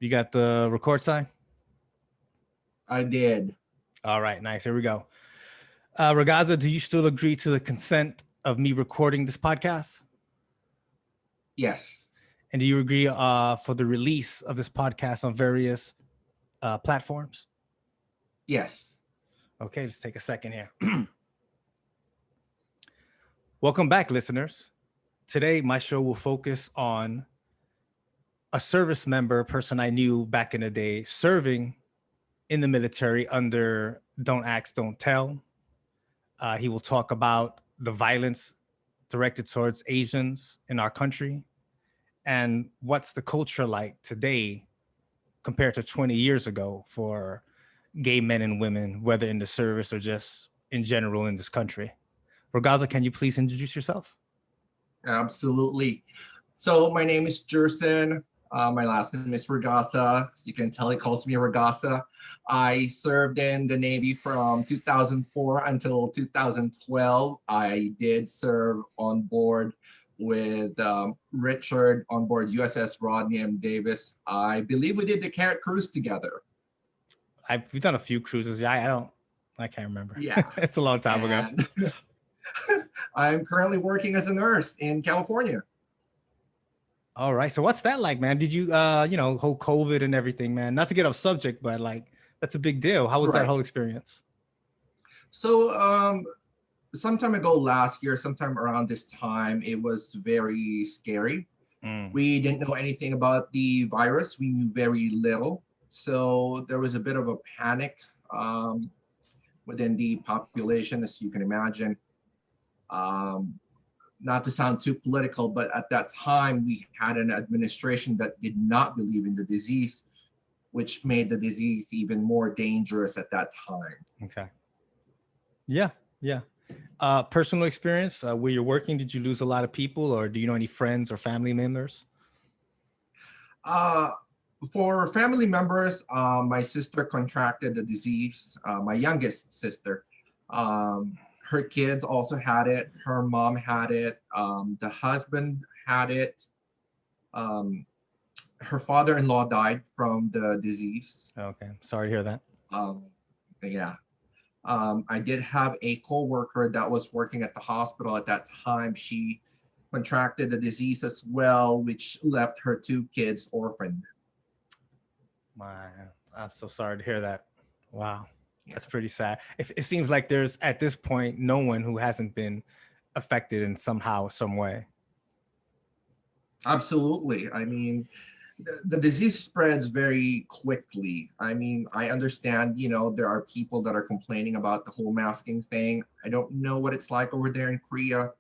You got the record sign? I did. All right, nice. Here we go. Ragaza, do you still agree to the consent of me recording this podcast? Yes. And do you agree for the release of this podcast on various platforms? Yes. Okay, let's take a second here. Welcome back, listeners. Today, my show will focus on a service member, a person I knew back in the day, serving in the military under Don't Ask, Don't Tell. He will talk about the violence directed towards Asians in our country and what's the culture like today compared to 20 years ago for gay men and women, whether in the service or just in general in this country. Ragaza, can you please introduce yourself? Absolutely. So my name is Jerson. My last name is Ragasa. As you can tell, he calls me Ragasa. I served in the Navy from 2004 until 2012. I did serve on board with Richard on board USS Rodney M. Davis. I believe we did the Carrot Cruise together. We've done a few cruises. Yeah, I can't remember. Yeah. It's a long time ago. I'm currently working as a nurse in California. All right. So what's that like, man? Did you, whole COVID and everything, man? Not to get off subject, but like, that's a big deal. How was that whole experience? So, some time ago last year, sometime around this time, it was very scary. We didn't know anything about the virus. We knew very little. So there was a bit of a panic within the population, as you can imagine. Not to sound too political, but at that time, we had an administration that did not believe in the disease, which made the disease even more dangerous at that time. Okay. Yeah. Personal experience, where you're working, did you lose a lot of people, or do you know any friends or family members? For family members, my sister contracted the disease, my youngest sister. Her kids also had it. Her mom had it. The husband had it. Her father-in-law died from the disease. Okay, sorry to hear that. Yeah. I did have a co-worker that was working at the hospital at that time. She contracted the disease as well, which left her two kids orphaned. I'm so sorry to hear that. Wow. That's pretty sad. It seems like there's, at this point, no one who hasn't been affected in somehow, some way. Absolutely. I mean, the disease spreads very quickly. I mean, I understand, there are people that are complaining about the whole masking thing. I don't know what it's like over there in Korea,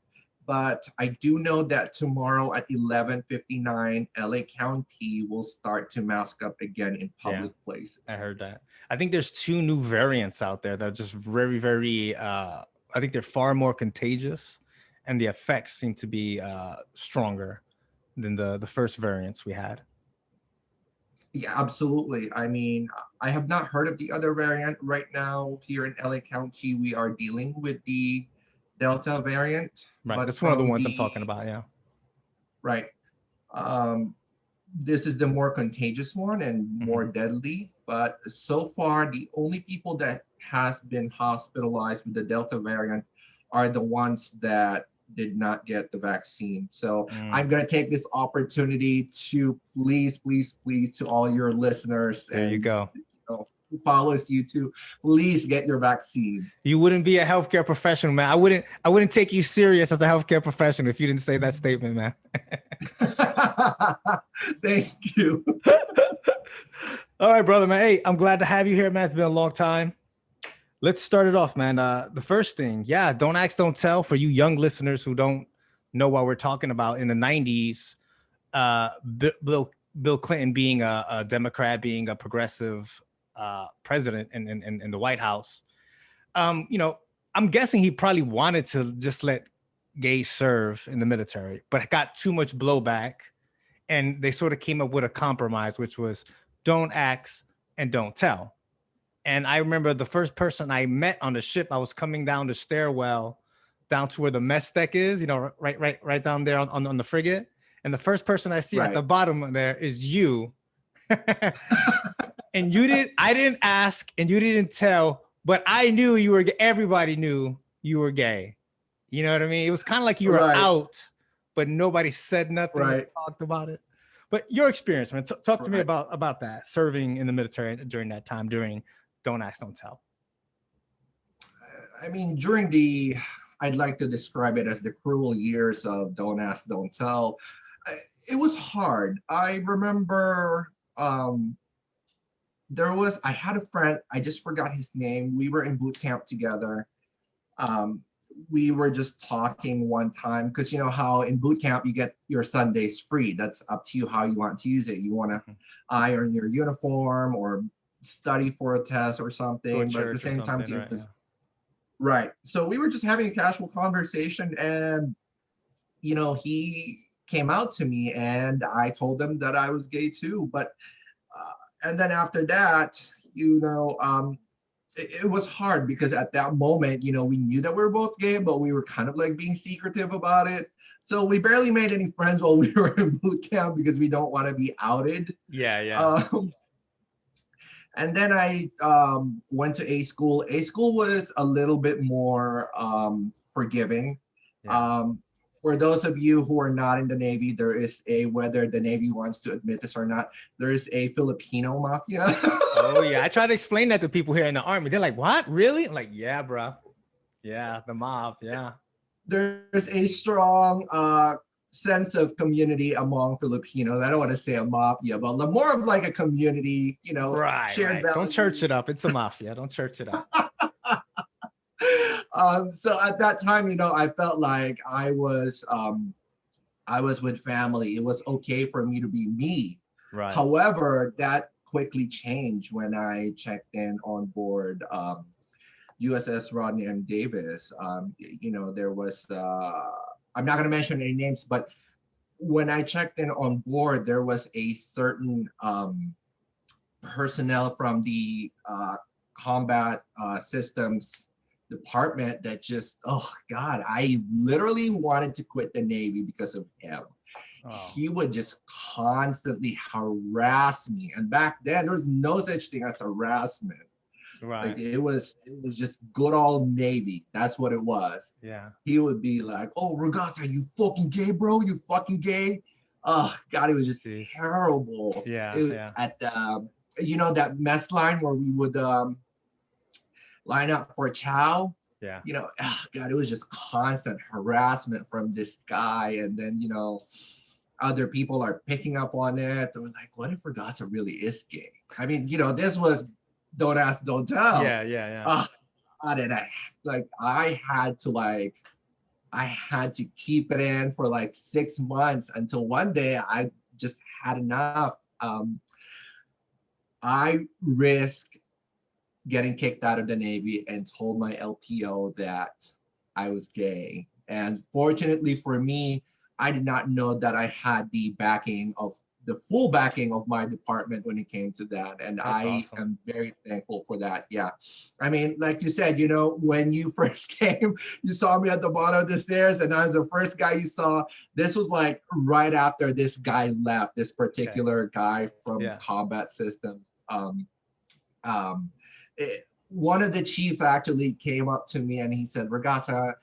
but I do know that tomorrow at 11:59, LA County will start to mask up again in public places. I heard that. I think there's two new variants out there that are just very, very, I think they're far more contagious and the effects seem to be stronger than the first variants we had. Yeah, absolutely. I mean, I have not heard of the other variant right now here in LA County. We are dealing with the Delta variant. Right, but that's one of the ones I'm talking about, yeah. Right. This is the more contagious one and more deadly. But so far, the only people that has been hospitalized with the Delta variant are the ones that did not get the vaccine. So I'm going to take this opportunity to please to all your listeners. There you go. Who follows you to please get your vaccine. You wouldn't be a healthcare professional, man. I wouldn't take you serious as a healthcare professional if you didn't say that statement, man. Thank you. All right, brother, man. Hey, I'm glad to have you here, man. It's been a long time. Let's start it off, man. The first thing, don't ask, don't tell. For you young listeners who don't know what we're talking about, in the 90s, Bill Clinton being a Democrat, being a progressive president in the White House, I'm guessing he probably wanted to just let gays serve in the military, but got too much blowback. And they sort of came up with a compromise, which was don't ask and don't tell. And I remember the first person I met on the ship, I was coming down the stairwell down to where the mess deck is, right down there on the frigate. And the first person I see at the bottom there is you. And I didn't ask and you didn't tell, but I knew you were, everybody knew you were gay. You know what I mean? It was kind of like you were Right, out, but nobody said nothing or right, talked about it. But your experience, man, talk to me right. about that, serving in the military during that time, during Don't Ask, Don't Tell. I mean, I'd like to describe it as the cruel years of Don't Ask, Don't Tell. It was hard. I remember I had a friend, I just forgot his name. We were in boot camp together. Um, we were just talking one time because you know how in boot camp you get your Sundays free. That's up to you how you want to use it. You want to iron your uniform or study for a test or Go to something, but at the church or same time, something, it right? was right. So we were just having a casual conversation, and you know, he came out to me, and I told him that I was gay too. But and then after that, you know, it was hard because at that moment, you know, we knew that we were both gay, but we were kind of like being secretive about it. So we barely made any friends while we were in boot camp because we don't want to be outed. Yeah, yeah. And then I went to A school. A school was a little bit more forgiving. Yeah. For those of you who are not in the Navy, there is whether the Navy wants to admit this or not, there is a Filipino mafia. Oh yeah, I try to explain that to people here in the Army. They're like, "What? Really?" I'm like, "Yeah, bro. Yeah, the mob. Yeah, There's a strong sense of community among Filipinos. I don't want to say a mafia, but more of like a community, you know, right, shared right. Don't church it values. up. It's a mafia. Don't church it up. So at that time, you know, I felt like I was with family. It was okay for me to be me. Right. However, that quickly changed when I checked in on board USS Rodney M. Davis. You know, there was I'm not going to mention any names, but when I checked in on board, there was a certain personnel from the combat systems department that just, oh God, I literally wanted to quit the Navy because of him. Oh, He would just constantly harass me. And back then there was no such thing as harassment. Like right. it was just good old Navy. That's what it was. Yeah. He would be like, "Oh, Regatta, you fucking gay, bro? You fucking gay?" Oh God, it was just Jeez. terrible. Yeah, It yeah, at you know that mess line where we would line up for chow. yeah. You know, oh God, it was just constant harassment from this guy, and then you know, other people are picking up on it. They're like, "What if Regatta really is gay?" I mean, you know, this was don't ask, don't tell. Yeah, yeah, yeah. Uh, and I had to keep it in for like 6 months until one day I just had enough. I risked getting kicked out of the Navy and told my LPO that I was gay. And fortunately for me, I did not know that I had the full backing of my department when it came to that. And That's I awesome. am very thankful for that. Yeah. I mean, like you said, you know, when you first came, you saw me at the bottom of the stairs and I was the first guy you saw. This was like right after this guy left, this Okay. particular guy from Yeah. combat systems. One of the chiefs actually came up to me and he said, Regatta,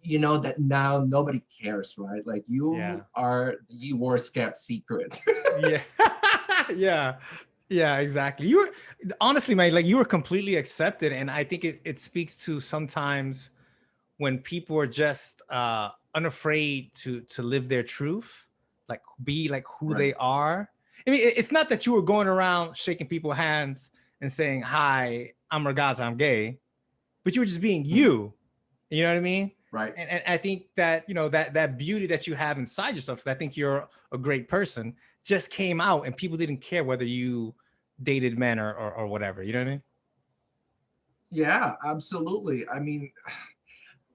you know that now nobody cares, right? Like you Yeah. are the worst kept secret. Yeah. Yeah. Yeah, exactly. You were honestly, man, like you were completely accepted. And I think it speaks to sometimes when people are just unafraid to live their truth, like be like who they Right, are. I mean, it's not that you were going around shaking people's hands and saying, "Hi, I'm Ragazza, I'm gay," but you were just being you. You know what I mean? right. And I think that, you know, that beauty that you have inside yourself, I think you're a great person, just came out and people didn't care whether you dated men or whatever. You know what I mean? Yeah, absolutely. I mean,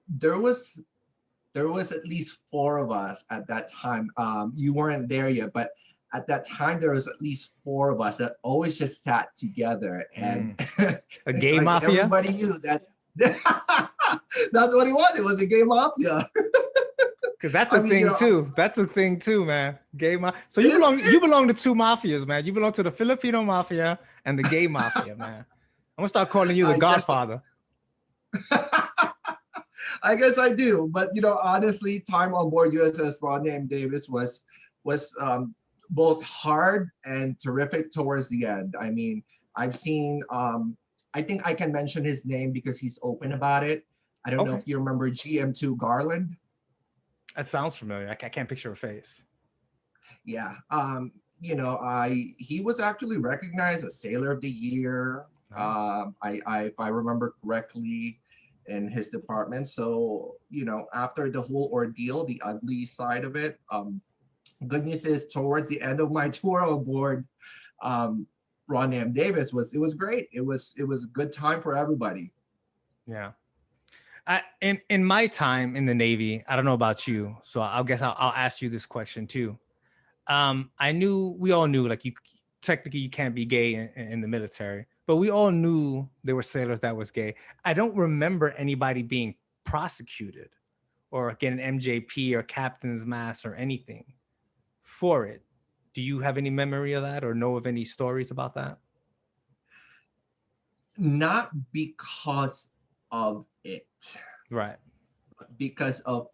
there was there was at least four of us at that time. You weren't there yet, but at that time there was at least four of us that always just sat together, and Mm. A it's gay like mafia? everybody knew that that's what it was. It was a gay mafia. Because that's I a mean, thing too. That's a thing too, man. Gay mafia. So is you belong to two mafias, man. You belong to the Filipino mafia and the gay mafia, man. I'm gonna start calling you the I guess Godfather. I guess I do. But honestly, time on board USS Rodney M. Davis was both hard and terrific towards the end. I mean, I've seen I think I can mention his name because he's open about it. I don't know Okay, if you remember GM2 Garland. that sounds familiar. I can't picture a face. Yeah. He was actually recognized as Sailor of the Year. Nice. If I remember correctly, in his department. So after the whole ordeal, the ugly side of it, good news is towards the end of my tour aboard, Ron M. Davis was great. It was a good time for everybody. Yeah. In my time in the Navy, I don't know about you, so I guess I'll ask you this question too. We all knew like you technically you can't be gay in the military, but we all knew there were sailors that was gay. I don't remember anybody being prosecuted or getting MJP or captain's mass or anything for it. Do you have any memory of that or know of any stories about that? Not because of it, Right. but because of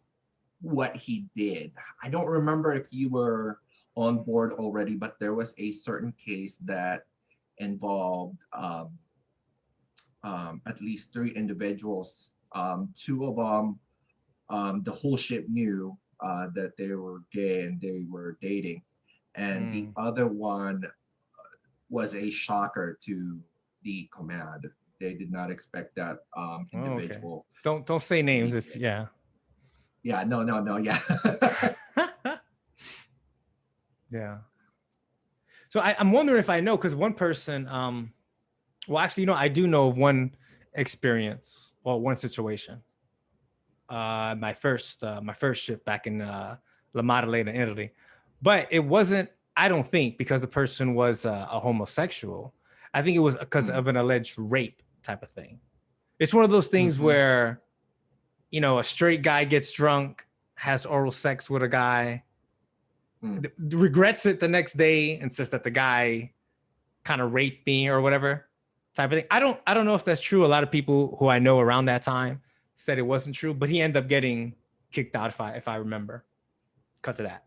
what he did. I don't remember if you were on board already, but there was a certain case that involved at least three individuals. Two of them, the whole ship knew that they were gay and they were dating. And the Mm. other one was a shocker to the command. They did not expect that Oh, okay. individual Don't say to names be if gay. yeah. Yeah, no, no, no, yeah. Yeah. So I'm wondering if I know because one person, well, actually, I do know of one experience or one situation. My first ship back in La Maddalena, Italy, but it wasn't. I don't think because the person was a homosexual. I think it was because Mm, of an alleged rape type of thing. It's one of those things mhm, where a straight guy gets drunk, has oral sex with a guy, mm. regrets it the next day, and says that the guy kind of raped me or whatever type of thing. I don't know if that's true. A lot of people who I know around that time said it wasn't true, but he ended up getting kicked out if I remember because of that.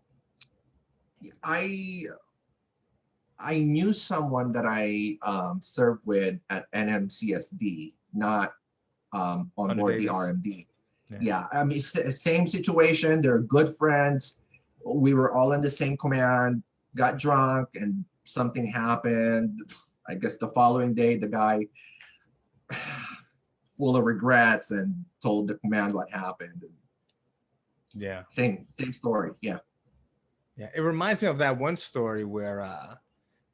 I I knew someone that I served with at NMCSD, not on Under board the Davis. RMD. Yeah. Yeah, I mean, same situation. They're good friends. We were all in the same command, got drunk, and something happened. I guess the following day, the guy, full of regrets, and told the command what happened. Yeah. Same story. Yeah. Yeah. It reminds me of that one story where I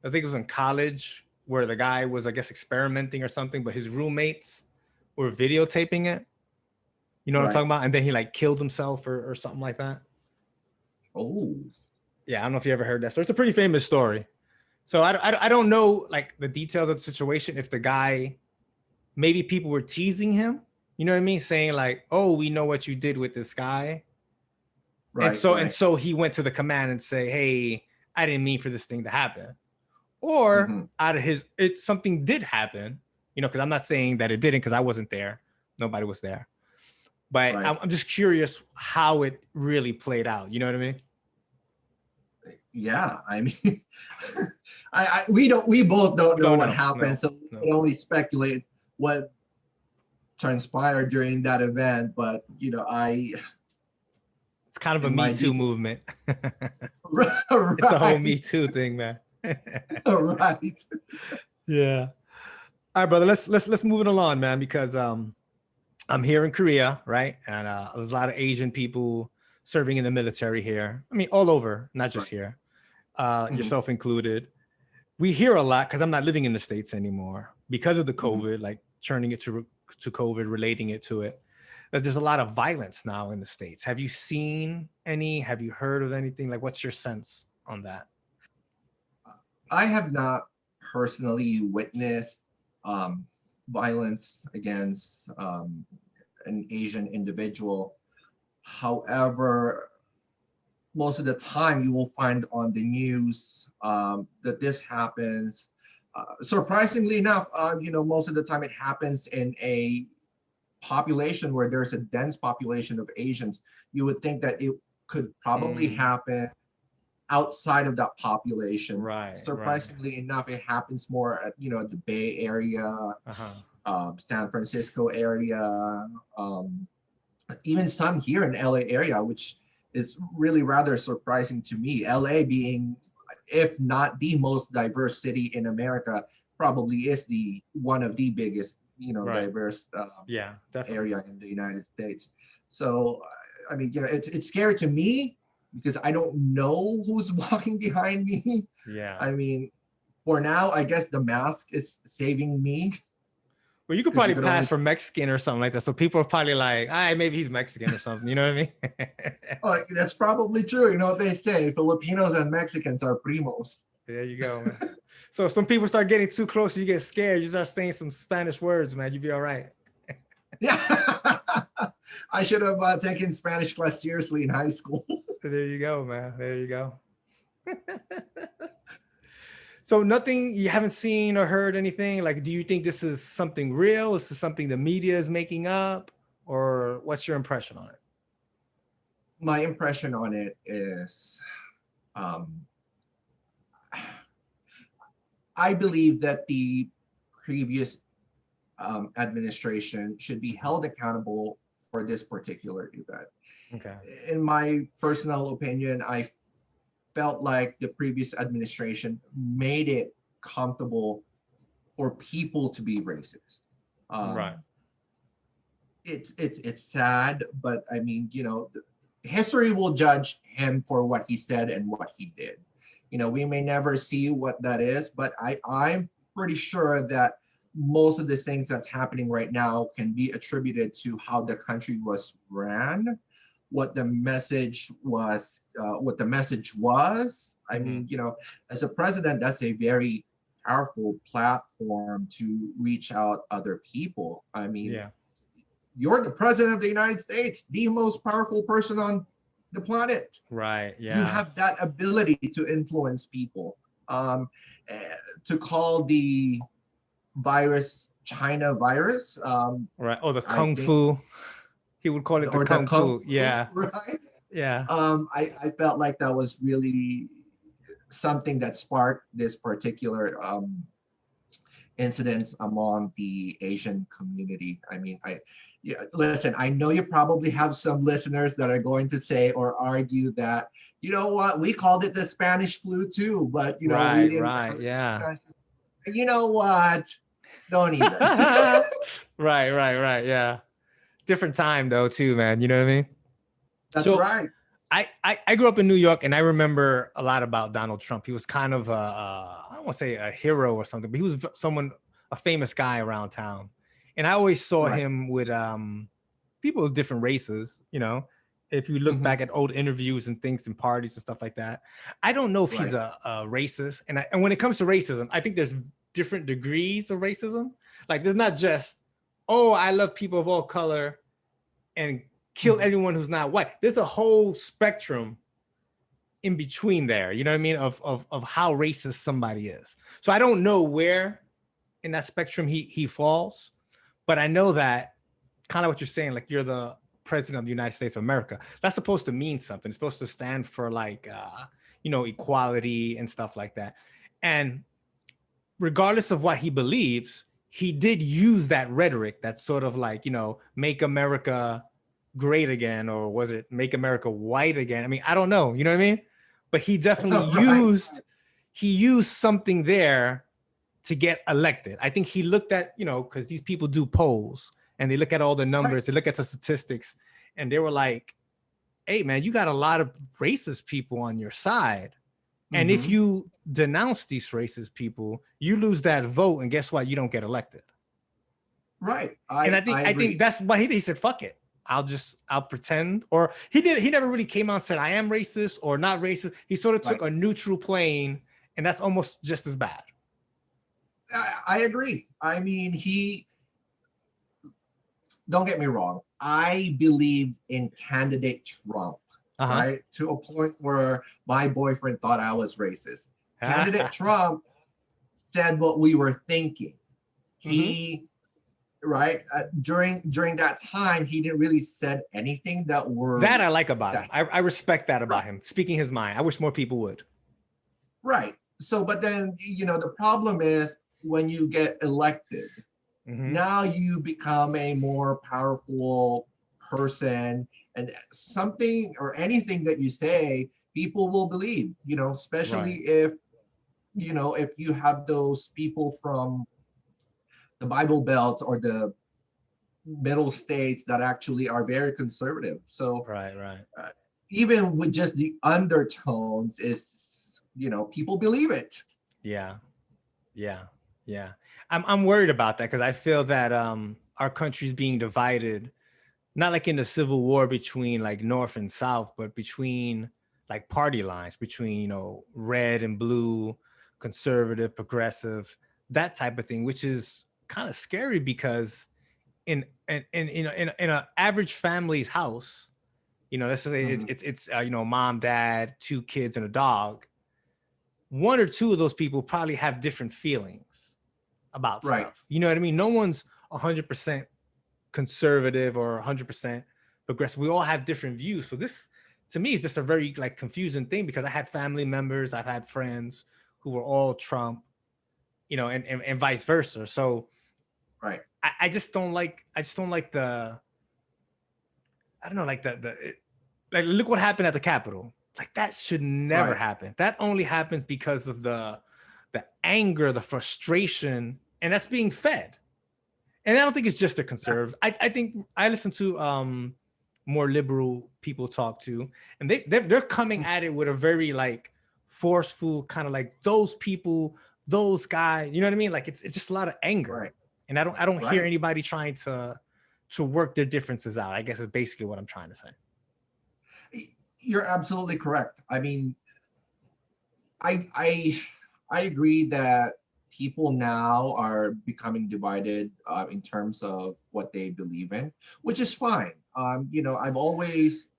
think it was in college where the guy was, I guess, experimenting or something, but his roommates were videotaping it. You know what I'm Right. talking about? And then he like killed himself or something like that. Oh. Yeah, I don't know if you ever heard that story. It's a pretty famous story. So I don't know like the details of the situation. If the guy, maybe people were teasing him, you know what I mean? Saying like, oh, we know what you did with this guy. And Right. so and Right. so he went to the command and say, hey, I didn't mean for this thing to happen. Or Hmm. out of something did happen, because I'm not saying that it didn't because I wasn't there. Nobody was there. But Right. I'm just curious how it really played out. You know what I mean? Yeah. I mean, we both don't We know don't what know. happened, No, so we no. can only speculate what transpired during that event. But It's kind of a in Me my Too deepest movement. It's a whole Me right, Too thing, man. right. Yeah. All right, brother. Let's move it along, man, because I'm here in Korea, right? And there's a lot of Asian people serving in the military here. I mean, all over, not just Right. here, Mhm, yourself included. We hear a lot because I'm not living in the States anymore because of the mhm. COVID, like turning it to COVID, relating it to it. That there's a lot of violence now in the States. Have you seen any? Have you heard of anything? Like, what's your sense on that? I have not personally witnessed um, violence against an Asian individual. However, most of the time you will find on the news that this happens. Surprisingly enough, most of the time it happens in a population where there's a dense population of Asians. You would think that it could probably happen outside of that population. Right, right. Surprisingly enough, it happens more at the Bay Area, San Francisco area, even some here in LA area, which is really rather surprising to me. LA being, if not the most diverse city in America, probably is the one of the biggest, Right. diverse Yeah, definitely. area in the United States. So, I mean, it's scary to me because I don't know who's walking behind me. Yeah. I mean, for now, I guess the mask is saving me Well, you could because you probably could only. pass for Mexican or something like that. So people are probably like, "Ah, maybe he's Mexican or something." You know what I mean? Oh, that's probably true. You know what they say? Filipinos and Mexicans are primos. There you go, man. So if some people start getting too close, you get scared. You start saying some Spanish words, man. You'll be all right. Yeah. I should have taken Spanish class seriously in high school. There you go, man. There you go. So nothing, you haven't seen or heard anything? Like, do you think this is something real? Is this something the media is making up? Or what's your impression on it? My impression on it is I believe that the previous administration should be held accountable for this particular event. Okay. In my personal opinion, I felt like the previous administration made it comfortable for people to be racist. Right. It's sad, but I mean, history will judge him for what he said and what he did. We may never see what that is, but I'm pretty sure that most of the things that's happening right now can be attributed to how the country was ran, what the message was. I mean, as a president, that's a very powerful platform to reach out other people. I mean, Yeah. you're the president of the United States, the most powerful person on the planet. Right. You Yeah. have that ability to influence people. To call the virus China virus, Right. Oh, the I Kung think, Fu. He would call it the or the Kung Kung Fu. Flu, Yeah. right? Yeah. I felt like that was really something that sparked this particular incidents among the Asian community. I mean, listen, I know you probably have some listeners that are going to say or argue that, you know what, we called it the Spanish flu too, but we Right. didn't. Right. Yeah. You know what? Don't even. Right. Right. Right. Yeah. Different time though, too, man. You know what I mean? That's So right. I grew up in New York, and I remember a lot about Donald Trump. He was kind of I don't want to say a hero or something, but he was a famous guy around town. And I always saw Right. him with people of different races, if you look back at old interviews and things and parties and stuff like that. I don't know if he's Right. a racist. And when it comes to racism, I think there's different degrees of racism. Like there's not just, oh, I love people of all color and kill everyone who's not white. There's a whole spectrum in between there, you know what I mean, of how racist somebody is. So I don't know where in that spectrum he falls, but I know that kind of what you're saying, like you're the president of the United States of America. That's supposed to mean something. It's supposed to stand for like equality and stuff like that. And regardless of what he believes, he did use that rhetoric that's sort of like, make America great again, or was it make America white again? I mean, I don't know, you know what I mean? But he definitely Right. used something there to get elected. I think he looked at, because these people do polls and they look at all the Right. numbers, they look at the statistics, and they were like, hey man, you got a lot of racist people on your side. And if you denounce these racist people, you lose that vote, and guess what? You don't get elected. Right. And I I think agree. that's why he said, fuck it. I'll pretend. Or he never really came out and said I am racist or not racist. He sort of took a neutral plane, and that's almost just as bad. I agree. I mean, don't get me wrong. I believe in candidate Trump. Uh-huh. right? To a point where my boyfriend thought I was racist. Candidate Trump said what we were thinking. Hmm. He, right, during that time, he didn't really said anything that That were I like about him. that I respect that right, about him. Speaking his mind. I wish more people would. right. So, but then the problem is when you get elected, Hmm. now you become a more powerful person, and something or anything that you say, people will believe. Especially Right. if you have those people from the Bible Belt or the middle states that actually are very conservative. So Right. Right. uh, even with just the undertones, is people believe it. Yeah. Yeah. Yeah. I'm worried about that because I feel that our country's being divided, not like in the civil war between like North and South, but between like party lines, between, red and blue, conservative, progressive, that type of thing, which is kind of scary because in a average family's house, let's say it's Mhm. mom, dad, two kids, and a dog. One or two of those people probably have different feelings about Right, stuff. You know what I mean? No one's 100% conservative or 100% progressive. We all have different views. So this, to me, is just a very like confusing thing because I had family members, I've had friends who were all Trump, and vice versa. So right, I just don't like I don't know, like like look what happened at the Capitol. Like that should never right. happen. That only happens because of the anger, the frustration, and that's being fed. And I don't think it's just the conservatives. I think I listen to more liberal people talk to, and they're coming at it with a very like forceful kind of like those people, those guys. You know what I mean? Like it's just a lot of anger, Right, and I don't hear right. anybody trying to work their differences out. I guess is basically what I'm trying to say. You're absolutely correct. I mean, I I I agree that people now are becoming divided in terms of what they believe in, which is fine. I've always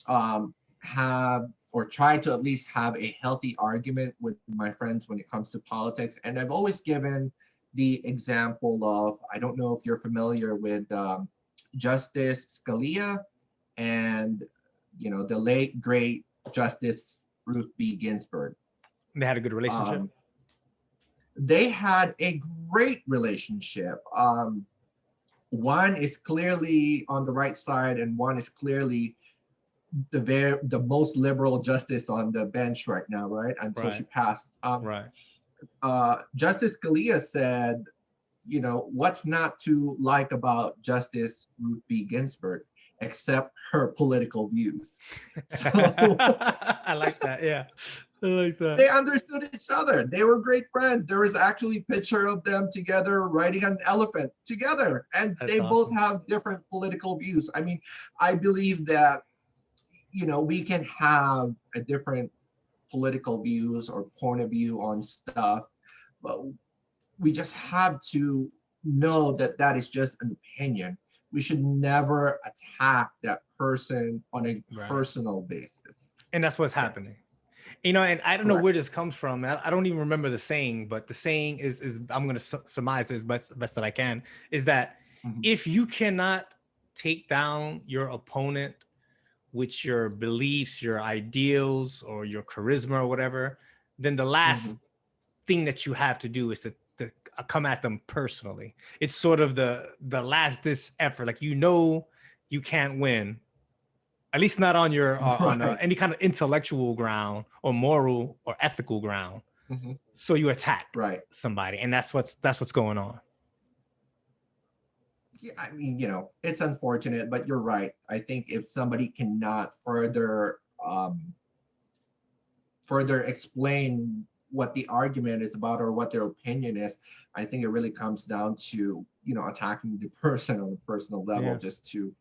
have or tried to at least have a healthy argument with my friends when it comes to politics, and I've always given the example of, I don't know if you're familiar with Justice Scalia and the late great Justice Ruth B. Ginsburg. They had a good relationship. Um, they had a great relationship. One is clearly on the right side, and one is clearly the most liberal justice on the bench right now, right? Until she Right. passed. Right. Justice Scalia said, what's not to like about Justice Ruth B. Ginsburg, except her political views. So I like that. Yeah. I like that. they understood each other. They were great friends. There was actually a picture of them together riding an elephant together, and That's they both awesome. have different political views. I mean, I believe that we can have a different political views or point of view on stuff, but we just have to know that that is just an opinion. We should never attack that person on a Right. personal basis. And that's what's Yeah, happening. And I don't know correct. where this comes from. I don't even remember the saying, but the saying is I'm going to surmise as best that I can, is that Mhm. if you cannot take down your opponent with your beliefs, your ideals, or your charisma or whatever, then the last Mhm. thing that you have to do is to come at them personally. It's sort of the last this effort. Like you can't win, at least not on your on Right. any kind of intellectual ground or moral or ethical ground. Mhm. So you attack Right. somebody, and that's what's going on. Yeah, I mean, it's unfortunate, but you're right. I think if somebody cannot further explain what the argument is about or what their opinion is, I think it really comes down to attacking the person on a personal level Yeah, just to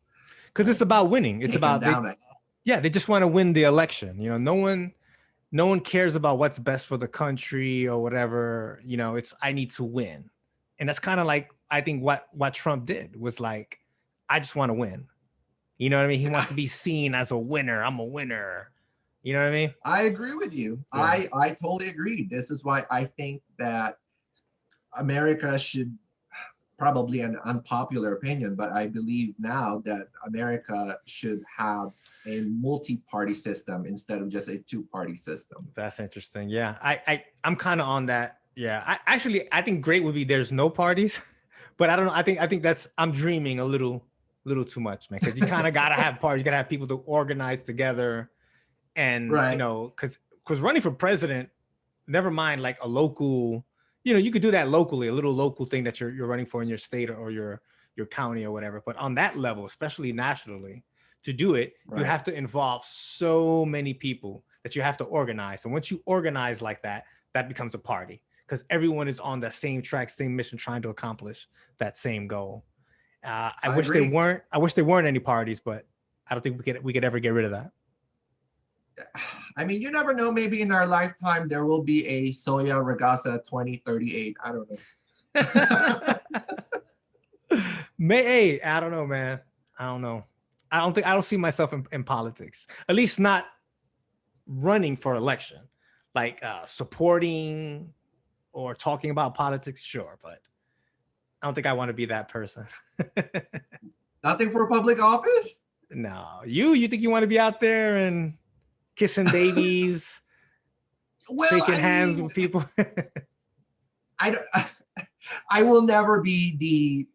because it's about winning. It's take them about down. they just want to win the election. No one cares about what's best for the country or whatever. It's I need to win, and that's kind of like I think what Trump did was like, I just want to win. You know what I mean? He Yeah, wants to be seen as a winner. I'm a winner. You know what I mean? I agree with you. Yeah. I totally agree. This is why I think that America should, probably an unpopular opinion, but I believe now that America should have a multi-party system instead of just a two-party system. That's interesting. Yeah. I'm kind of on that. Yeah. I think great would be there's no parties, but I don't know. I think that's I'm dreaming a little too much, man. Because you kind of gotta have parties. You gotta have people to organize together, and Right. because running for president, never mind like a local, you could do that locally, a little local thing that you're running for in your state or your county or whatever. But on that level, especially nationally, to do it, you Right. have to involve so many people that you have to organize. And once you organize like that, that becomes a party because everyone is on the same track, same mission, trying to accomplish that same goal. I I wish there agree. weren't. I wish there weren't any parties, but I don't think we could ever get rid of that. I mean, you never know. Maybe in our lifetime, there will be a Soya Regasa 2038. I don't know. Hey, I don't know, man. I don't know. I don't see myself in politics. At least not running for election. Like supporting or talking about politics, sure, but I don't think I want to be that person. Nothing for public office? No. You think you want to be out there and kissing babies, Well, shaking I hands mean, with people? I don't, I will never be the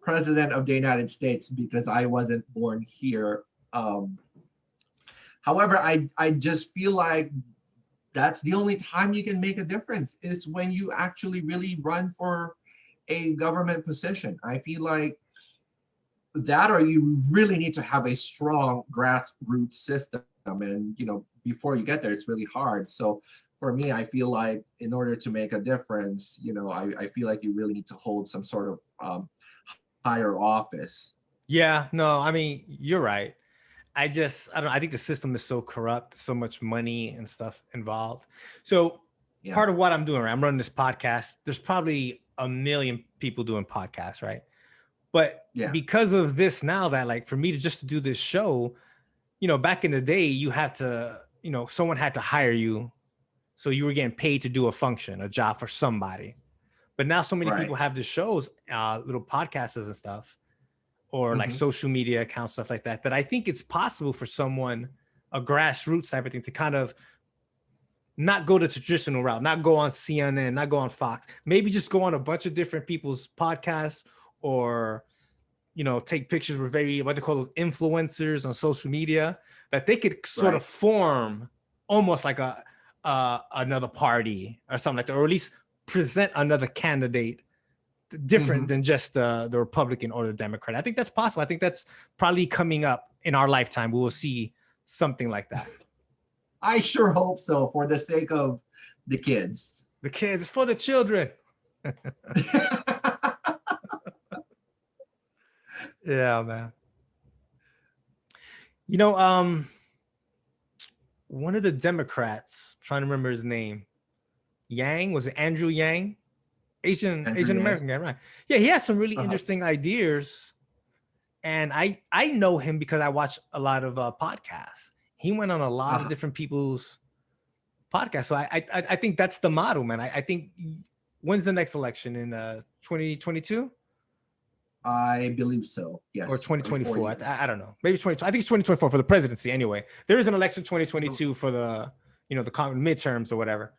president of the United States because I wasn't born here. However, I just feel like that's the only time you can make a difference is when you actually really run for a government position. I feel like that, or you really need to have a strong grassroots system. And, before you get there, it's really hard. So for me, I feel like in order to make a difference, I feel like you really need to hold some sort of higher office. Yeah, no, I mean, you're right. I don't I think the system is so corrupt, so much money and stuff involved. So Yeah. part of what I'm doing, right? I'm running this podcast. There's probably a million people doing podcasts, right? But Yeah. because of this now that like for me to just to do this show, back in the day, you had to, someone had to hire you. So you were getting paid to do a function, a job for somebody. But now so many Right. people have the shows, little podcasts and stuff, or like Hmm. social media accounts, stuff like that, that I think it's possible for someone, a grassroots type of thing, to kind of not go the traditional route, not go on CNN, not go on Fox, maybe just go on a bunch of different people's podcasts or, take pictures with very, what they call those influencers on social media, that they could sort of Right. form almost like another party or something like that, or at least present another candidate different Hmm. than just the Republican or the Democrat. I think that's possible. I think that's probably coming up in our lifetime. We will see something like that. I sure hope so for the sake of the kids. The kids, it's for the children. Yeah, man. You know, one of the Democrats, I'm trying to remember his name. Yang, was it Andrew Yang? Andrew Asian Yang. American guy, right? Yeah, he has some really Uh-huh. interesting ideas. And I know him because I watch a lot of podcasts. He went on a lot of Uh-huh. different people's podcasts. So I think that's the model, man. I think when's the next election in 2022 I believe so. or Yes. Every 2024? 4 years. I don't know. Maybe 20. I think it's 2024 for the presidency. Anyway, there is an election 2022 for the the midterms or whatever.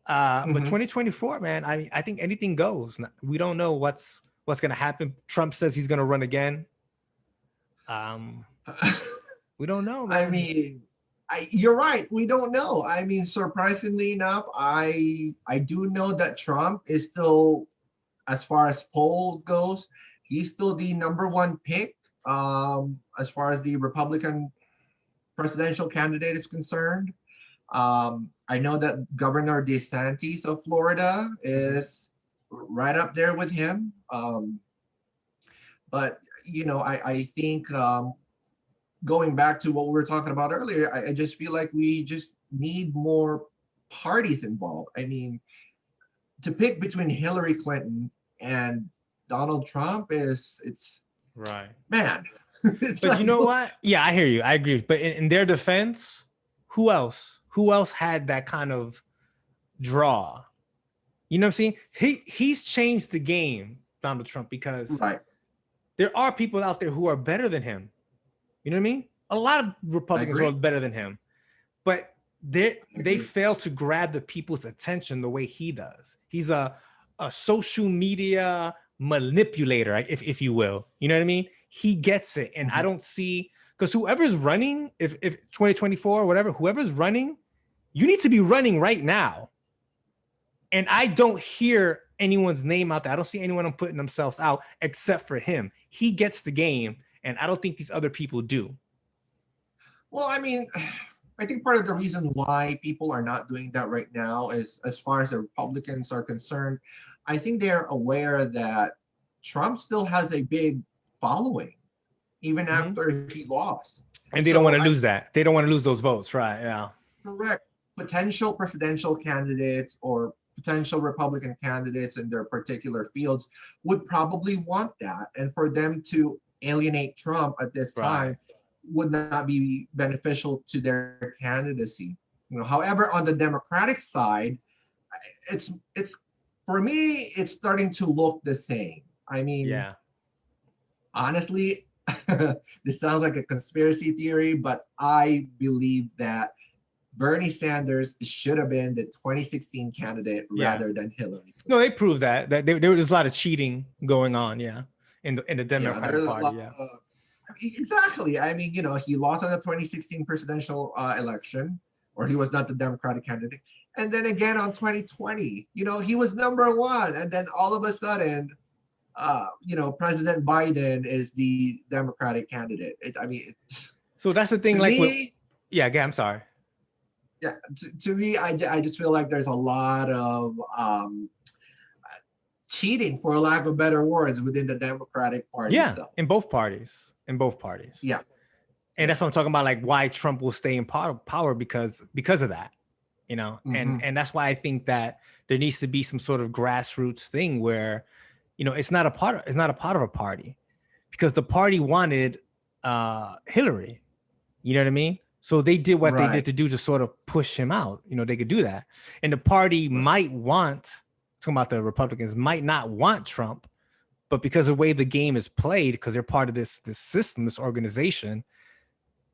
But Hmm. 2024, man. I think anything goes. We don't know what's gonna happen. Trump says he's gonna run again. Um, we don't know, I man. mean, you're right. We don't know. I mean, surprisingly enough, I do know that Trump is still, as far as poll goes, he's still the number one pick as far as the Republican presidential candidate is concerned. I know that Governor DeSantis of Florida Mhm. is right up there with him. But I think going back to what we were talking about earlier, I just feel like we just need more parties involved. I mean, to pick between Hillary Clinton and Donald Trump it's Right. man. It's But you like, know what? Yeah, I hear you. I agree. But in their defense, who else? Who else had that kind of draw? You know what I'm saying? He's changed the game, Donald Trump, because right. there are people out there who are better than him. You know what I mean? A lot of I Republicans are agree. better than him, but I they agree. fail to grab the people's attention the way he does. He's a social media manipulator, if you will. You know what I mean? He gets it, and I Mhm. don't see, because whoever's running, if 2024 or whatever, whoever's running, you need to be running right now. And I don't hear anyone's name out there. I don't see anyone putting themselves out except for him. He gets the game, and I don't think these other people do. Well, I mean, I think part of the reason why people are not doing that right now is, as far as the Republicans are concerned, I think they're aware that Trump still has a big following, even Mhm. after he lost. And they don't want So to I lose that. They don't want to lose those votes, right? Yeah. correct potential presidential candidates or potential Republican candidates in their particular fields would probably want that. And for them to alienate Trump at this Right. time would not be beneficial to their candidacy. However, on the Democratic side, it's for me, it's starting to look the same. I mean, Yeah. honestly, this sounds like a conspiracy theory, but I believe that Bernie Sanders should have been the 2016 candidate Yeah. rather than Hillary No, Clinton. they proved that there was a lot of cheating going on. Yeah. In the Yeah, Democratic there's a Party. lot Yeah. of exactly. I mean, he lost on the 2016 presidential election, or he was not the Democratic candidate. And then again on 2020, he was number one. And then all of a sudden, President Biden is the Democratic candidate. I mean, So that's the thing. to Like, with, me, yeah. Again, I'm sorry. yeah, to me, I just feel like there's a lot of cheating, for lack of better words, within the Democratic Party Yeah, itself. in both parties. In both parties. Yeah, And yeah. that's what I'm talking about. Like, why Trump will stay in power because of that. And Mm-hmm. that's why I think that there needs to be some sort of grassroots thing where, it's not a part of a party, because the party wanted Hillary. You know what I mean? So they did what they did Right, to do to sort of push him out. They could do that. And the party right, might want, talking about the Republicans, might not want Trump, but because of the way the game is played, because they're part of this system, this organization,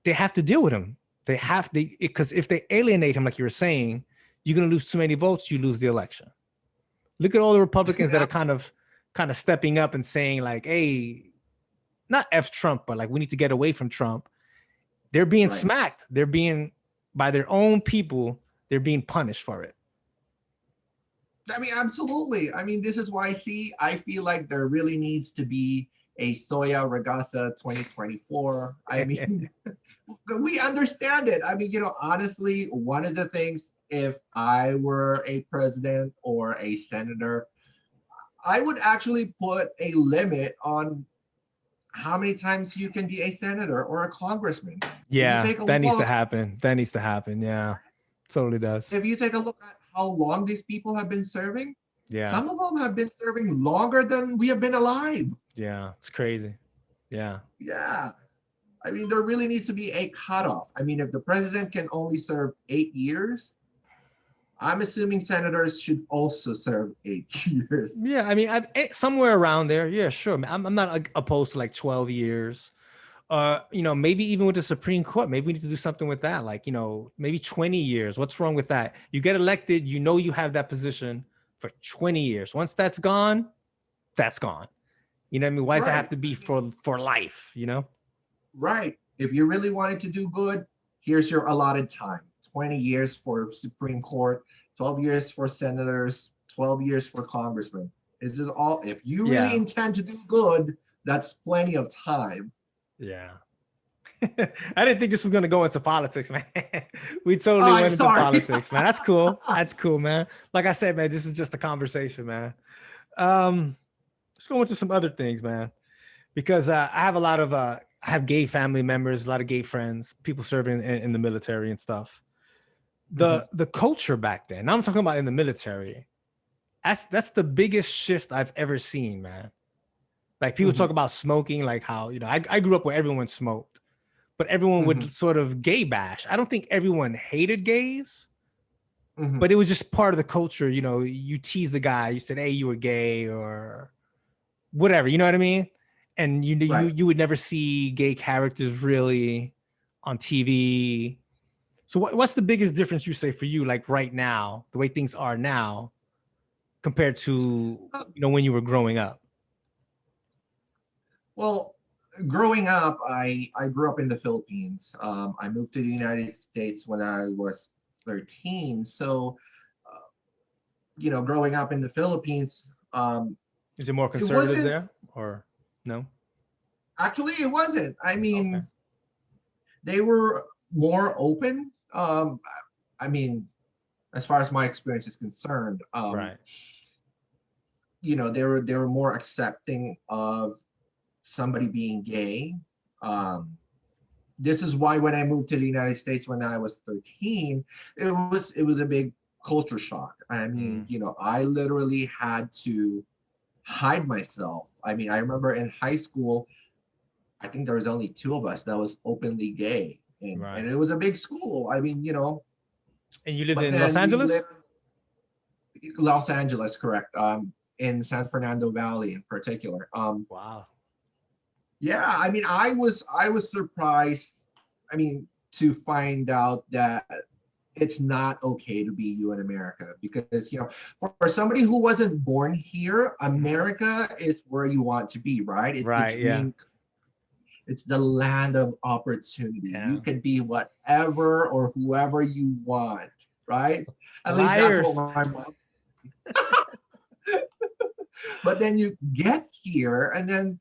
they have to deal with him. They have to, because if they alienate him, like you were saying, you're gonna lose too many votes, you lose the election. Look at all the Republicans that are kind of stepping up and saying, like, hey, not F Trump, but like, we need to get away from Trump. They're being right. smacked. They're being, by their own people, they're being punished for it. I mean, absolutely. I mean, this is why, see, I feel like there really needs to be a Soya Regasa 2024. I mean, we understand it. I mean, honestly, one of the things, if I were a president or a senator, I would actually put a limit on how many times you can be a senator or a congressman. If you Yeah, take a that needs to look, happen. That needs to happen. Yeah, totally does. if you take a look at how long these people have been serving, Yeah, some of them have been serving longer than we have been alive. yeah, it's crazy. Yeah, Yeah. I mean, there really needs to be a cutoff. I mean, if the president can only serve 8 years, I'm assuming senators should also serve 8 years. yeah. I mean, somewhere around there. Yeah, sure. I'm not like, opposed to like 12 years. Maybe even with the Supreme Court, maybe we need to do something with that. Like, maybe 20 years. What's wrong with that? You get elected, you have that position for 20 years. Once that's gone, that's gone. You know what I mean? Why does it have Right. to be I mean, for life? right. If you really wanted to do good, here's your allotted time: 20 years for Supreme Court, 12 years for senators, 12 years for congressmen. This is all. If you really Yeah. intend to do good, that's plenty of time. Yeah. I didn't think this was gonna go into politics, man. We Oh, totally I'm went into sorry. politics, man. That's cool. That's cool, man. Like I said, man, this is just a conversation, man. Um, let's go into some other things, man. Because I have a lot of I have gay family members, a lot of gay friends, people serving in the military and stuff. Mhm. The culture back then. Now I'm talking about in the military. That's the biggest shift I've ever seen, man. Like people talk Mhm. about smoking, like how, I grew up where everyone smoked, but everyone would Mhm. sort of gay bash. I don't think everyone hated gays, but Mhm. it was just part of the culture. You tease the guy, you said, hey, you were gay or whatever, you know what I mean? And you you Right. you would never see gay characters really on TV. So what's the biggest difference you say for you, like right now, the way things are now compared to Uh, when you were growing up? Well, growing up, I grew up in the Philippines. I moved to the United States when I was 13. So, uh, growing up in the Philippines, Is it more it conservative wasn't there or no? actually, it wasn't. I Okay. mean, they were more open. I mean, as far as my experience is concerned, Right. they were more accepting of somebody being gay. Um, this is why when I moved to the United States when I was 13, it was a big culture shock. I mean, Mm, I literally had to hide myself. I mean, I remember in high school, I think there was only two of us that was openly gay, and right. it was a big school. I mean, And you lived but in Los then we Angeles? lived Los Angeles, correct? In San Fernando Valley in particular. Wow. Yeah, I mean, I was surprised. I mean, to find out that it's not okay to be you in America because for somebody who wasn't born here, Mhm. America is where you want to be, right? It's the Right. Yeah. dream. It's the land of opportunity. Yeah. You can be whatever or whoever you want, right? At least that's what Liars. my mom. But then you get here, and then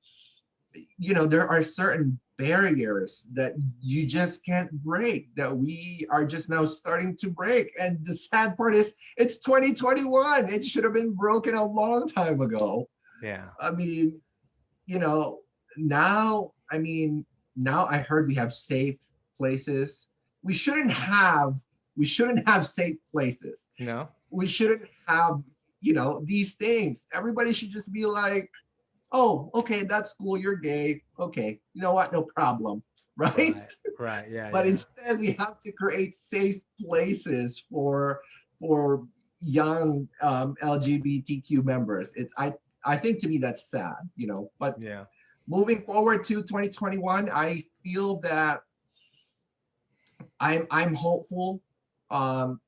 there are certain barriers that you just can't break that we are just now starting to break. And the sad part is it's 2021. It should have been broken a long time ago. Yeah. I mean, you know, now I heard we have safe places. We shouldn't have we shouldn't have safe places. No. We shouldn't have, these things. Everybody should just be like, oh, okay, that's cool. You're gay. Okay, you know what? No problem. Right? Right. Right. Yeah. But Yeah. instead, we have to create safe places for young LGBTQ members. I think to me that's sad. But Yeah. moving forward to 2021, I feel that I'm hopeful.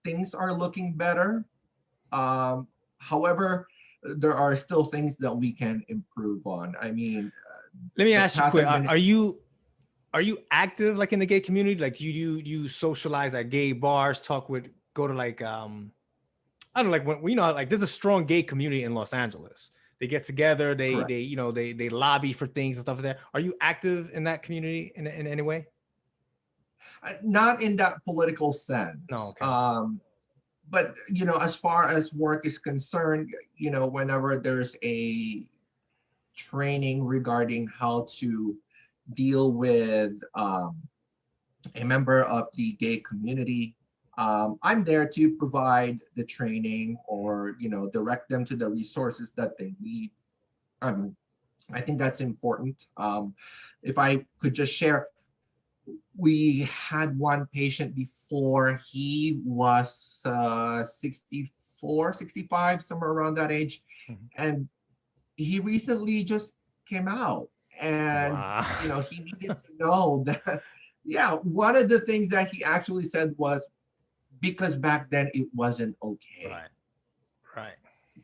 Things are looking better. However, there are still things that we can improve on. I mean, Let me the ask you past quick. administration. Are you active like in the gay community? Like you socialize at gay bars, go to like I don't know, like when like there's a strong gay community in Los Angeles. They get together, Correct. they lobby for things and stuff like that. Are you active in that community in any way? Not in that political No, sense. okay. But as far as work is concerned, whenever there's a training regarding how to deal with a member of the gay community, I'm there to provide the training or direct them to the resources that they need. Um, I think that's important. If I could just share, we had one patient before. He was 64, 65, somewhere around that age. Mhm. And he recently just came out. And, Wow. he needed to know that, yeah, one of the things that he actually said was because back then it wasn't okay. Right. Right.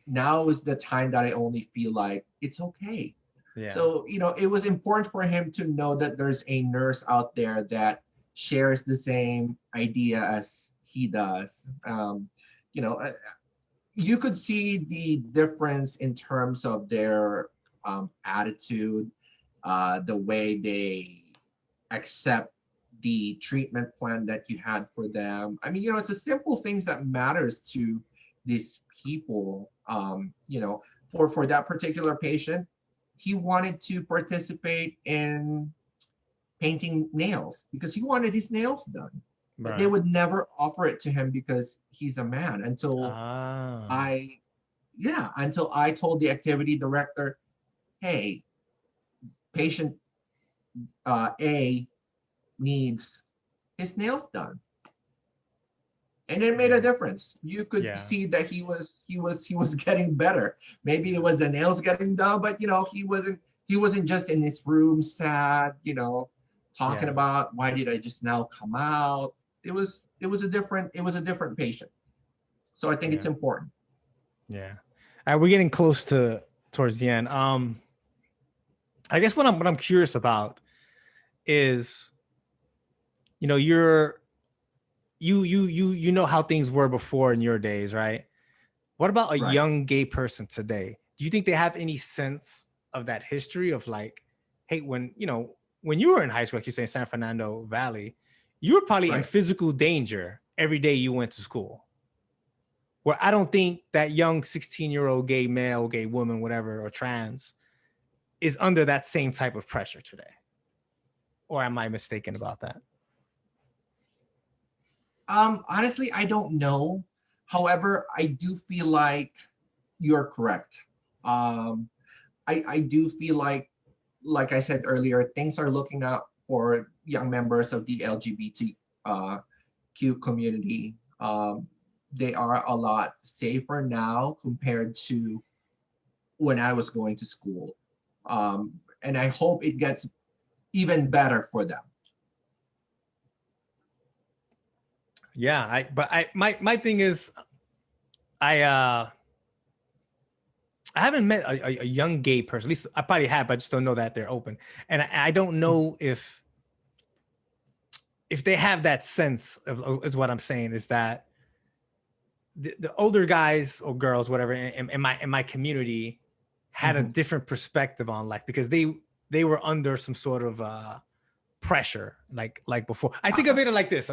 Now is the time that I only feel like it's okay. Yeah. So, it was important for him to know that there's a nurse out there that shares the same idea as he does. You know, uh, you could see the difference in terms of their attitude, the way they accept the treatment plan that you had for them. I mean, it's the simple things that matters to these people. For that particular patient, he wanted to participate in painting nails because he wanted his nails done. But they Right. would never offer it to him because he's a man Ah. I, yeah, until I told the activity director, hey, patient A needs his nails done, and it made a difference. You could Yeah. see that he was getting better. Maybe it was the nails getting done, but he wasn't just in his room sad, talking Yeah. about why did I just now come out. It was a different patient. So I think it's Yeah. important. Yeah. All right, we're getting close to towards the end. I guess what I'm curious about is, you know how things were before in your days, right? What about a Right. young gay person today? Do you think they have any sense of that history of like, hey, when you were in high school, like you say in San Fernando Valley, you were probably in Right. physical danger every day you went to school. Where I don't think that young 16-year-old gay male, gay woman, whatever, or trans is under that same type of pressure today. Or am I mistaken about that? Honestly, I don't know. However, I do feel like you're correct. Um, I do feel like I said earlier, things are looking up for young members of the LGBTQ community. They are a lot safer now compared to when I was going to school. And I hope it gets even better for them. Yeah, my thing is I I haven't met a young gay person. At least I probably have, but I just don't know that they're open. And I don't know if they have that sense of, is what I'm saying, is that the older guys or girls, whatever, in my community had a Mhm. different perspective on life because they were under some sort of pressure like before. I think of it like this,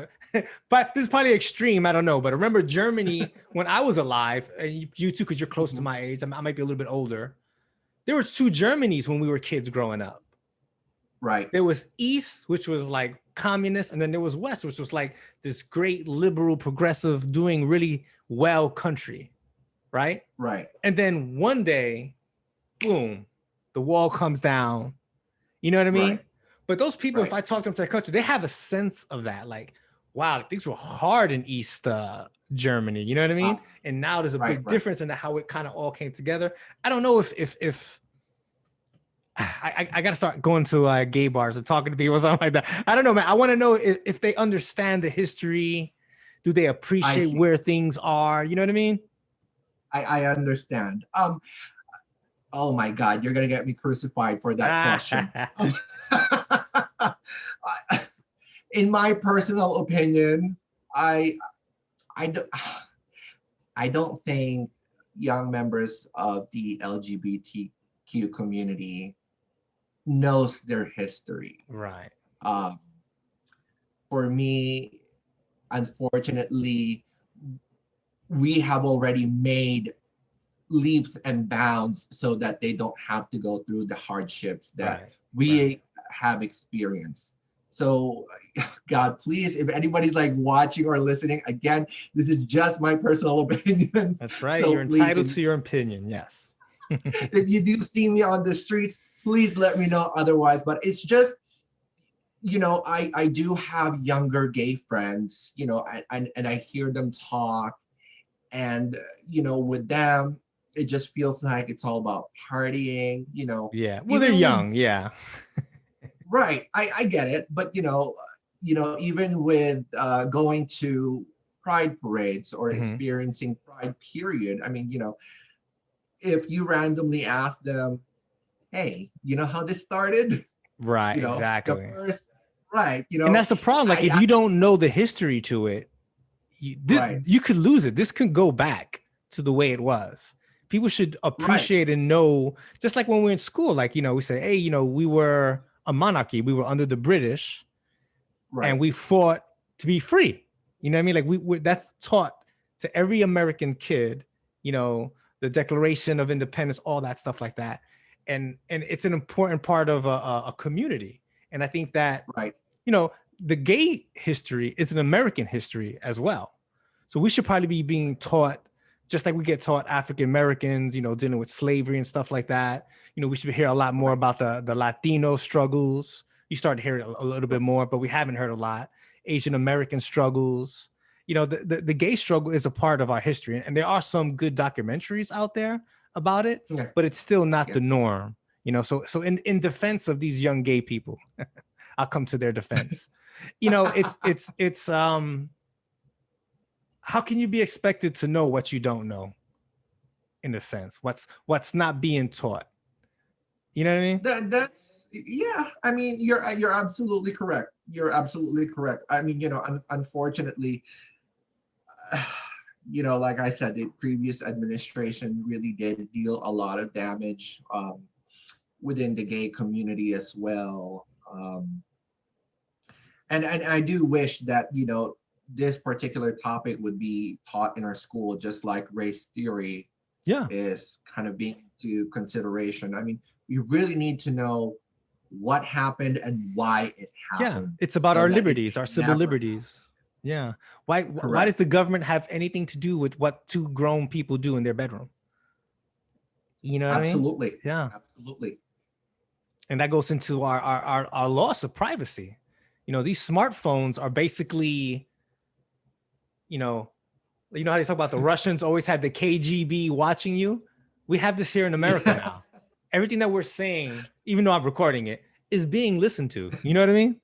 but this is probably extreme. I don't know, but I remember Germany when I was alive, and you too, because you're close to Mhm. my age. I might be a little bit older. There were two Germanys when we were kids growing up. Right. There was East, which was like communist, and then there was West, which was like this great liberal, progressive, doing really well country, right? Right. And then one day, boom, the wall comes down. You know what I mean? Right. But those people, if Right. I talk to them to the country, they have a sense of that. Like, wow, things were hard in East Germany. You know what I Uh, mean? And now there's a right. big Right. difference in how it kind of all came together. I don't know if I got to start going to gay bars and talking to people or something like that. I don't know, man. I want to know if they understand the history. Do they I appreciate see. where things are? You know what I mean? I understand. Oh my God, you're gonna get me crucified for that question. In my personal opinion, I I don't I don't think young members of the LGBTQ community knows their history. Right. Um, for me, unfortunately, we have already made leaps and bounds so that they don't have to go through the hardships that Right. Right. we have experienced. So, God, please, if anybody's like watching or listening, again, this is just my personal opinion. That's right. So You're please, entitled to your opinion. Yes. if you do see me on the streets, please let me know otherwise. But it's just, I do have younger gay friends, and I hear them talk, and with them, it just feels like it's all about partying, Yeah. Well, they're even with young. Yeah. right. I get it, but even with going to pride parades or Mhm. experiencing pride period, I mean, if you randomly ask them, hey, you know how this started? Right. The Exactly. first, right, And that's the problem. Like, if I you don't know the history to it, right, you could lose it. This could go back to the way it was. People should right, appreciate and know, just like when we're in school, like, we say, hey, we were a monarchy, we were under the British, and right, we fought to be free. You know what I mean? Like, that's taught to every American kid, the Declaration of Independence, all that stuff like that. And it's an important part of a community. And I think that, right, you know, the gay history is an American history as well. So we should probably be being taught just like we get taught African Americans, dealing with slavery and stuff like that. We should hear a lot more Right. about the Latino struggles. You start to hear it a little bit more, but we haven't heard a lot. Asian American struggles. The gay struggle is a part of our history, and there are some good documentaries out there about it, Yeah. but it's still not Yeah. the norm. So in defense of these young gay people, I'll come to their defense. It's how can you be expected to know what you don't know? In a sense, what's not being taught. You know what I mean? That's yeah. I mean, you're absolutely correct. You're absolutely correct. I mean, unfortunately, like I said, the previous administration really did deal a lot of damage within the gay community as well. And I do wish that this particular topic would be taught in our school, just like race theory Yeah. is kind of being to consideration. I mean, we really need to know what happened and why it Yeah. happened. It's about so our that it liberties, may our civil never liberties. Yeah. Why does Correct. the government have anything to do with what two grown people do in their bedroom? You know what I mean? Absolutely. Yeah. Absolutely. And that goes into our loss of privacy. These smartphones are basically, how they talk about the Russians always had the KGB watching you. We have this here in America Yeah. now. Everything that we're saying, even though I'm recording it, is being listened to. You know what I mean?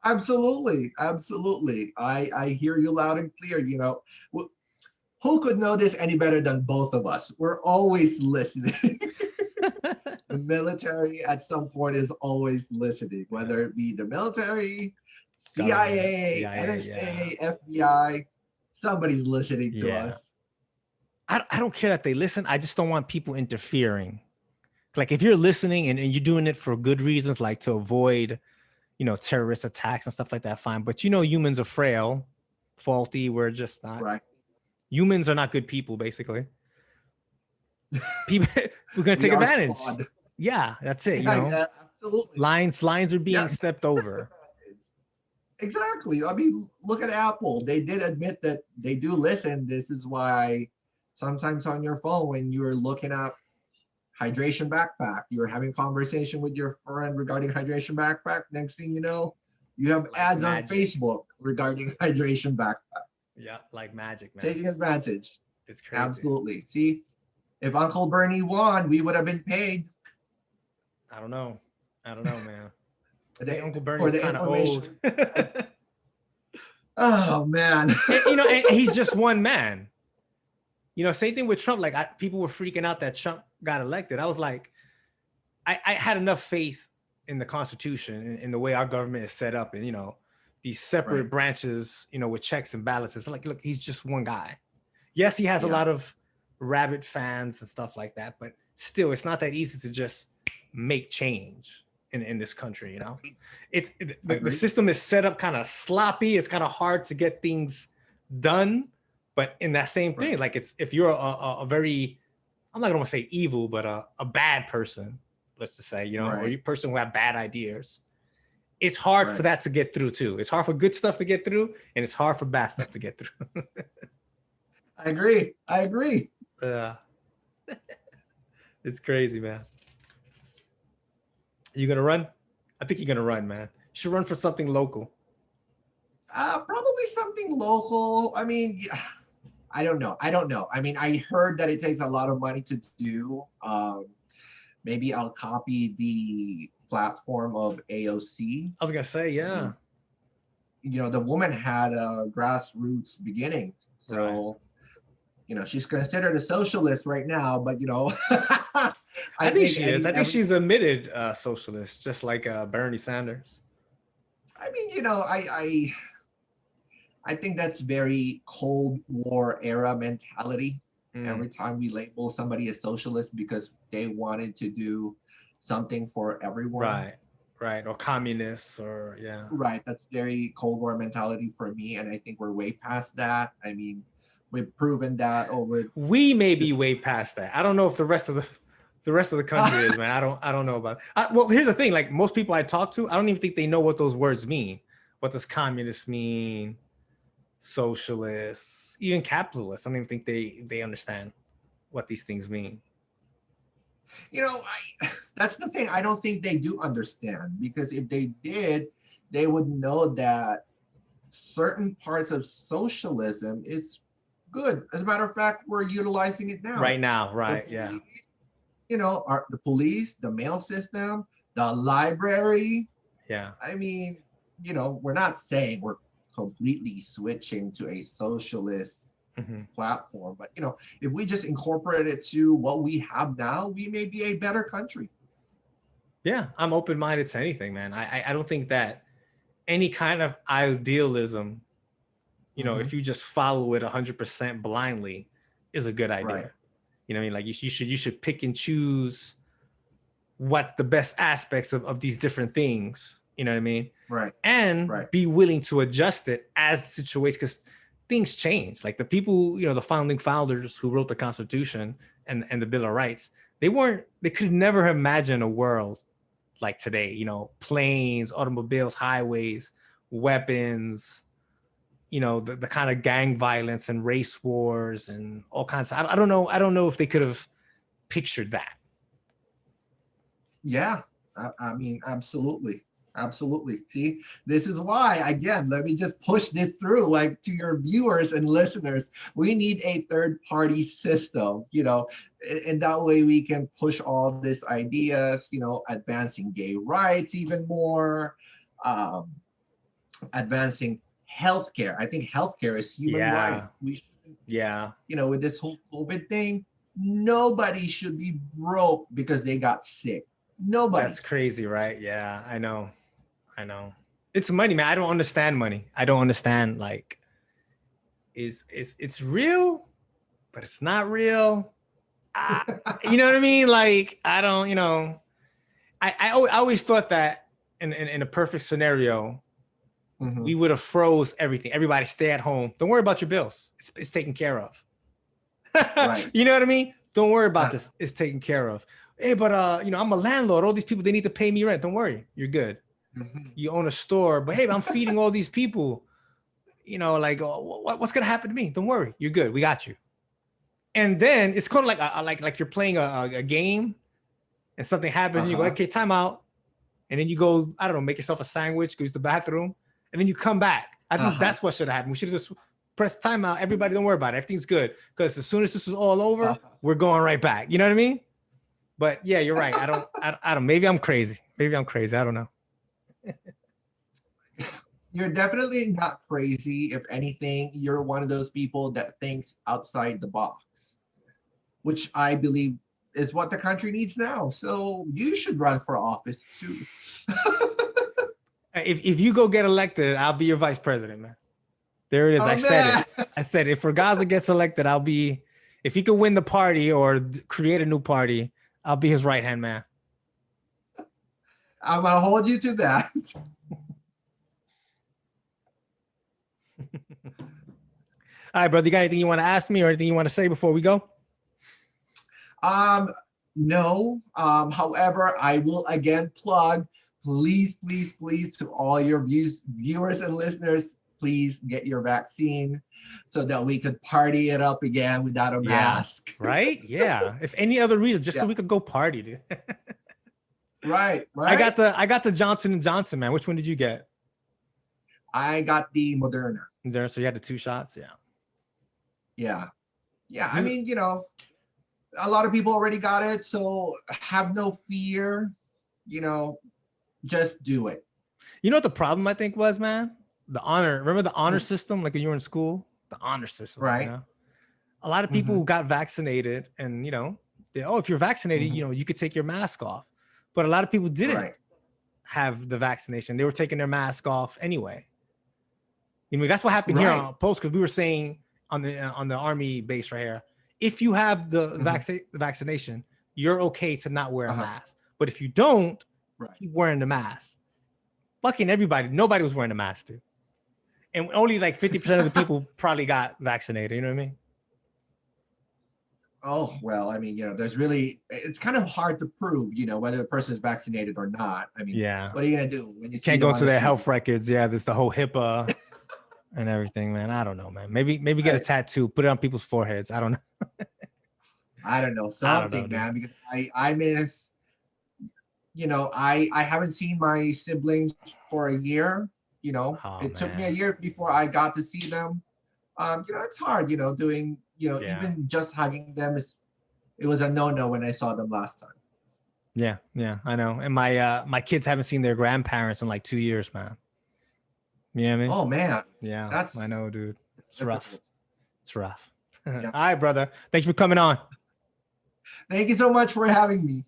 Absolutely. Absolutely. I hear you loud and clear. Who could know this any better than both of us? We're always listening. The military at some point is always listening, whether it be the military, CIA, NSA, FBI, somebody's listening to us. I don't care that they listen. I just don't want people interfering. Like if you're listening and you're doing it for good reasons, like to avoid, terrorist attacks and stuff like that, fine. But humans are frail, faulty. We're just not. Right. Humans are not good people, basically. People, we're gonna take advantage. Flawed. Yeah, that's it. Absolutely. Lines are being stepped over. Exactly. I mean, look at Apple. They did admit that they do listen. This is why sometimes on your phone, when you're looking at hydration backpack, you're having conversation with your friend regarding hydration backpack. Next thing you know, you have ads on Facebook regarding hydration backpack. Yeah, like magic, man. Taking advantage. It's crazy. Absolutely. See, if Uncle Bernie won, we would have been paid. I don't know, man. I think Uncle Bernie's kind of old. Oh man. And he's just one man. Same thing with Trump. Like people were freaking out that Trump got elected. I was like, I had enough faith in the Constitution and the way our government is set up, and these separate branches, with checks and balances. Like, look, he's just one guy. Yes, he has a lot of rabid fans and stuff like that, but still, it's not that easy to just make change in this country. The system is set up kind of sloppy. It's kind of hard to get things done. But in that same thing, like if you're a very, I'm not gonna say evil, but a bad person, let's just say, or a person who have bad ideas, it's hard for that to get through too. It's hard for good stuff to get through, and it's hard for bad stuff to get through. I agree. Yeah. It's crazy, man. You gonna run? I think you're gonna run, man. You should run for something local. Probably something local. I mean, I don't know. I mean, I heard that it takes a lot of money to do. Maybe I'll copy the platform of AOC. I was gonna say, yeah. The woman had a grassroots beginning, so she's considered a socialist right now. But I think she is. I think she's admitted socialist, just like Bernie Sanders. I mean, I think that's very Cold War era mentality. Every time we label somebody a socialist because they wanted to do something for everyone. Right. Or communists or Right. That's very Cold War mentality for me. And I think we're way past that. I mean, we've proven that over. We may be way past that. I don't know if the rest of the country is, man. I don't know about it. Well, here's the thing. Like most people I talk to, I don't even think they know what those words mean. What does communist mean? socialists, even capitalists. I don't even think they understand what these things mean. That's the thing. I don't think they do understand, because if they did, they would know that certain parts of socialism is good. As a matter of fact, we're utilizing it now. Right now, The right? Yeah, police, the police, the mail system, the library. yeah. I mean, we're not saying we're completely switching to a socialist Hmm. platform, but if we just incorporate it to what we have now, we may be a better country. Yeah, I'm open-minded to anything, man. I don't think that any kind of idealism, Mhm. if you just follow it 100% blindly, is a good Right, idea. You know what I mean? Like you should pick and choose what the best aspects of these different things, you know what I mean? right, And right. be willing to adjust it as the situation, because things change. Like the people, the founding founders who wrote the Constitution and the Bill of Rights, they could never imagine a world like today, planes, automobiles, highways, weapons, the kind of gang violence and race wars and all kinds of, I don't know. I don't know if they could have pictured that. Yeah, I mean, absolutely. Absolutely. See, this is why, again, let me just push this through, like, to your viewers and listeners. We need a third party system, and that way we can push all these ideas, advancing gay rights even more, um, advancing healthcare. I think healthcare is human right. Yeah. We should, Yeah. with this whole COVID thing, nobody should be broke because they got sick. Nobody. That's crazy, right? Yeah, I know. I know. It's money, man. I don't understand money. I don't understand, like, it's real, but it's not real. I, you know what I mean? Like, I don't, I always thought that in a perfect scenario, Mhm. we would have froze everything. Everybody stay at home. Don't worry about your bills. It's taken care of. Right. You know what I mean? Don't worry about Uh, this. It's taken care of. Hey, but I'm a landlord. All these people, they need to pay me rent. Don't worry. You're good. mhm. You own a store, but hey, I'm feeding all these people. Like, what's gonna happen to me? Don't worry. You're good. We got you. And then it's kind of like you're playing a game and something happens and you go, Uh-huh. okay, time out. And then you go, I don't know, make yourself a sandwich, go use the bathroom, and then you come back. I think Uh-huh. that's what should have happened. We should have just pressed timeout. Everybody, don't worry about it. Everything's good. Because as soon as this is all over, Uh-huh. we're going right back. You know what I mean? But yeah, you're right. I don't, maybe I'm crazy. Maybe I'm crazy. I don't know. You're definitely not crazy. If anything, you're one of those people that thinks outside the box, which I believe is what the country needs now. So you should run for office too. If you go get elected, I'll be your vice president, man. There it is. I Oh said man, it. I said if Regaza gets elected, I'll be. If he could win the party or create a new party, I'll be his right hand man. I'm gonna hold you to that. All right, brother. You got anything you want to ask me or anything you want to say before we go? Um, no. However, I will again plug, please, please, please, to all your viewers and listeners, please get your vaccine so that we could party it up again without a Yeah. mask. Right? Yeah. If any other reason, just so Yeah. we could go party, dude. Right, I right. got the Johnson and Johnson, man. Which one did you get? I got the Moderna. There, so you had the 2 shots, yeah. Yeah. Yeah. I mean, a lot of people already got it, so have no fear, you know, just do it. You know what the problem I think was, man? The honor. Remember the honor Mm. system, like when you were in school? The honor system, Right. A lot of people Mhm. got vaccinated and, if you're vaccinated, Mhm. you could take your mask off. But a lot of people didn't Right. have the vaccination. They were taking their mask off anyway. That's what happened here Right. on post, because we were saying on the army base right here, if you have the Mhm. vaccination, you're okay to not wear a Uh-huh. mask. But if you don't, Right. keep wearing the mask. Fucking everybody, nobody was wearing a mask, dude. And only like 50% of the people probably got vaccinated. You know what I mean? Oh, well, I mean, it's kind of hard to prove, whether a person is vaccinated or not. I mean, Yeah. what are you going to do when you see Can't go them on into the their street? health records. Yeah, there's the whole HIPAA. and everything, man. I don't know, man. Maybe get a tattoo, put it on people's foreheads. I don't know. I don't know, I don't know, something, dude. man, because I miss, I haven't seen my siblings for a year. Oh It took me a man. year before I got to see them. It's hard, doing, Yeah. even just hugging them it was a no-no when I saw them last time. Yeah, yeah, I know. And my kids haven't seen their grandparents in like 2 years, man. You know what I mean? Oh man, Yeah, I that's know, dude. It's rough. difficult. It's rough. All Yeah. right, brother. Thanks for coming on. Thank you so much for having me.